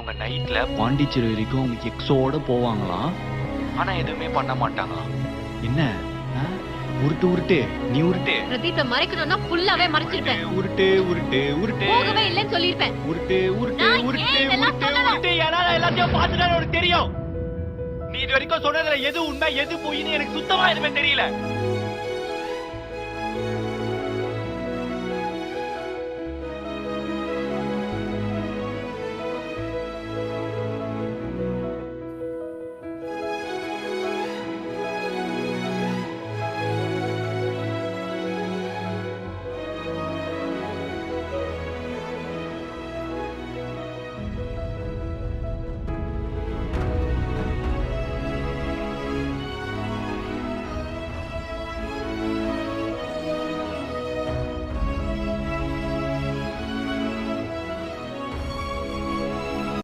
இவங்க நைட்ல பாண்டிச்சேரி வரைக்கும் அவங்க எக்ஸோட போவாங்களாம். ஆனா எதுவுமே பண்ண மாட்டாங்களாம். என்ன உருட்டு உருட்டு நீ உருட்டு. பிரதீப்பை மறைக்கணும்னா ஃபுல்லாவே மறைச்சிருப்பேன். உருட்டு உருட்டு உருட்டு. போகவே இல்லைன்னு சொல்லிருப்பேன். உருட்டு உருட்டு நான் உருட்டு ஏன் இதெல்லாம் உருட்டு சொல்லணும்? உருட்டு. ஏன்னா எல்லாத்தையும் பார்த்துட்டு எனக்கு தெரியும். நீ இது வரைக்கும் சொன்னதுல எது உண்மை எது பொய்ன்னு எனக்கு சுத்தமா எதுவுமே தெரியல.